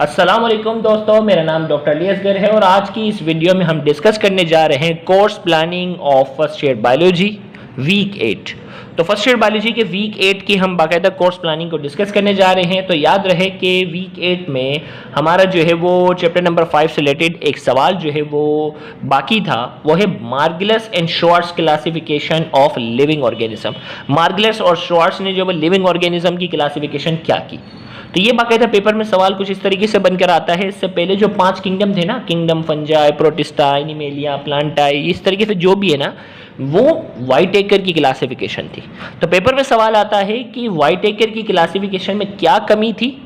अस्सलाम वालेकुम दोस्तों, मेरा नाम डॉक्टर अली असगर है और आज की इस वीडियो में हम डिस्कस करने जा रहे हैं course planning of first year biology week 8। तो फर्स्ट ईयर बायोलॉजी के वीक 8 की हम बाकायदा कोर्स प्लानिंग को डिस्कस करने जा रहे हैं। तो याद रहे कि वीक 8 में हमारा जो है वो चैप्टर नंबर 5 से रिलेटेड एक सवाल जो है वो बाकी था, वो है Margulis and Schwartz classification of living organism. Margulis और श्वार्ट्ज ने जो है लिविंग ऑर्गेनिज्म की क्लासिफिकेशन क्या की। तो ये बाकायदा पेपर में सवाल कुछ इस तरीके से बनकर आता है। इससे पहले जो 5 किंगडम थे ना, किंगडम फंजाई, प्रोटिस्टा, एनिमेलिया, प्लांटाई, इस तरीके से जो भी है ना, वो व्हाइटेकर की क्लासिफिकेशन थी। तो पेपर में सवाल आता है कि व्हाइटेकर की क्लासिफिकेशन में क्या कमी थी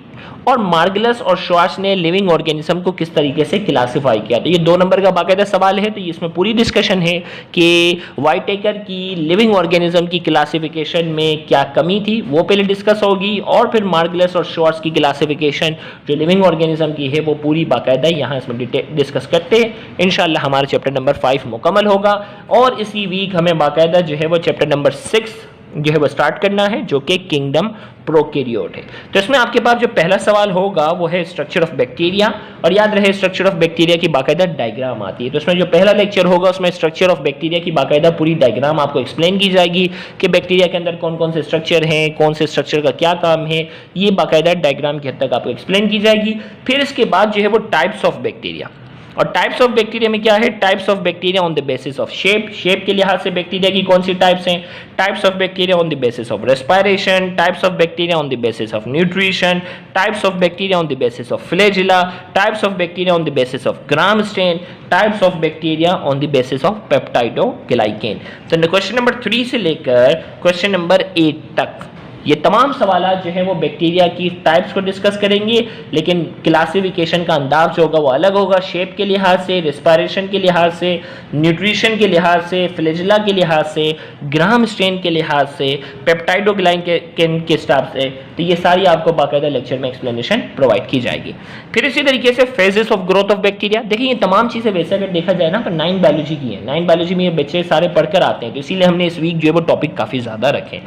और मार्गलस और श्वार्ट्ज ने लिविंग ऑर्गेनिज्म को किस तरीके से क्लासिफाई किया। तो ये 2 नंबर का बाकायदा सवाल है। तो इसमें पूरी डिस्कशन है कि व्हाइटेकर की लिविंग ऑर्गेनिज्म की क्लासिफिकेशन में क्या कमी थी, वो पहले डिस्कस होगी, और फिर मार्गलस और श्वार्ट्ज की क्लासिफिकेशन जो लिविंग ऑर्गेनिज्म की है वो पूरी बाकायदा यहाँ इसमें डिस्कस करते हैं। इंशाल्लाह हमारा चैप्टर नंबर 5 मुकम्मल होगा और इसी वीक हमें बाकायदा जो है वो चैप्टर नंबर 6 जो है वो स्टार्ट करना है, जो कि किंगडम प्रोकैरियोट है। तो इसमें आपके पास जो पहला सवाल होगा वो है स्ट्रक्चर ऑफ बैक्टीरिया। और याद रहे स्ट्रक्चर ऑफ बैक्टीरिया की बाकायदा डायग्राम आती है। तो इसमें जो पहला लेक्चर होगा उसमें स्ट्रक्चर ऑफ बैक्टीरिया की बाकायदा पूरी डायग्राम आपको एक्सप्लेन की जाएगी कि बैक्टीरिया के अंदर कौन कौन से स्ट्रक्चर हैं, कौन से स्ट्रक्चर का क्या काम है, ये बाकायदा डायग्राम की हद तक आपको एक्सप्लेन की जाएगी। फिर इसके बाद जो है वो टाइप्स ऑफ बैक्टीरिया, और टाइप्स ऑफ बैक्टीरिया में क्या है, types of bacteria on the basis of shape, shape के लिहाज से बैक्टीरिया की कौन सी टाइप्स हैं, types of bacteria on the basis of respiration, types of bacteria on the basis of nutrition, types of bacteria on the basis of flagella, types of bacteria on the basis of Gram stain, types of bacteria on the basis of peptidoglycan. तो question number 3 से लेकर question number 8 तक ये तमाम सवालात जो है वो बैक्टीरिया की टाइप्स को डिस्कस करेंगे, लेकिन क्लासिफिकेशन का अंदाज जो होगा वो अलग होगा। शेप के लिहाज से, रेस्पिरेशन के लिहाज से, न्यूट्रिशन के लिहाज से, फ्लैजिला के लिहाज से, ग्राम स्टेन के लिहाज से, पेप्टाइडोग्लाइकेन के हिसाब से, तो ये सारी आपको बाकायदा लेक्चर में एक्सप्लेनेशन प्रोवाइड की जाएगी। फिर इसी तरीके से phases of growth of bacteria. देखिए ये तमाम चीज़ें वैसे अगर देखा जाए ना तो 9 बायोलॉजी की है, 9 बायोलॉजी में ये बच्चे सारे पढ़कर आते हैं, तो इसीलिए हमने इस वीक जो है वो टॉपिक काफ़ी ज़्यादा रखे।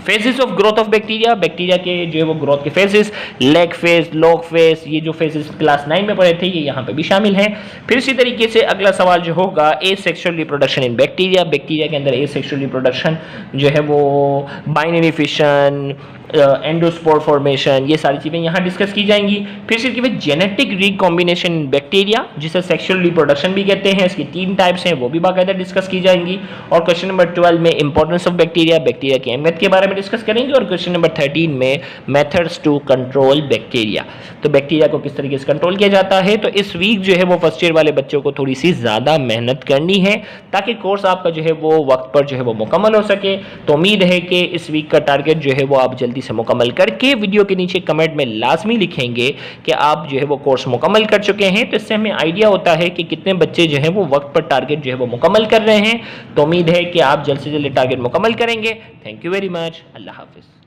Phases of growth of bacteria, bacteria के जो है वो ग्रोथ के phases, lag phase, log phase, ये जो फेजेस क्लास 9 में पढ़े थे ये यहाँ पे भी शामिल हैं। फिर इसी तरीके से अगला सवाल जो होगा asexual reproduction in bacteria, bacteria के अंदर एसेक्सुअल रिप्रोडक्शन जो है वो बाइनरी फिशन, एंडोस्पोर फॉर्मेशन, ये सारी चीज़ें यहाँ डिस्कस की जाएंगी। फिर इसके बाद जेनेटिक रिकॉम्बिनेशन इन बैक्टीरिया, जिसे सेक्सुअल रिप्रोडक्शन भी कहते हैं, इसकी 3 टाइप्स हैं, वो भी बाकायदा डिस्कस की जाएंगी। और क्वेश्चन नंबर 12 में इंपॉर्टेंस ऑफ बैक्टीरिया, बैक्टीरिया की अहमियत के बारे में डिस्कस करेंगे। और क्वेश्चन नंबर 13 में मेथड्स टू कंट्रोल बैक्टीरिया, तो बैक्टीरिया को किस तरीके से कंट्रोल किया जाता है। तो इस वीक जो है वो फर्स्ट ईयर वाले बच्चों को थोड़ी सी ज़्यादा मेहनत करनी है ताकि कोर्स आपका जो है वो वक्त पर जो है वो मुकम्मल हो सके। तो उम्मीद है कि इस वीक का टारगेट जो है वो आप जल्दी से मुकम्मल करके वीडियो के नीचे कमेंट में लाजमी लिखेंगे कि आप जो है वो कोर्स मुकम्मल कर चुके हैं। तो इससे हमें आइडिया होता है कि कितने बच्चे जो है वो वक्त पर टारगेट जो है वो मुकम्मल कर रहे हैं। तो उम्मीद है कि आप जल्द से जल्द टारगेट मुकम्मल करेंगे। Thank you very much. अल्लाह हाफिज़।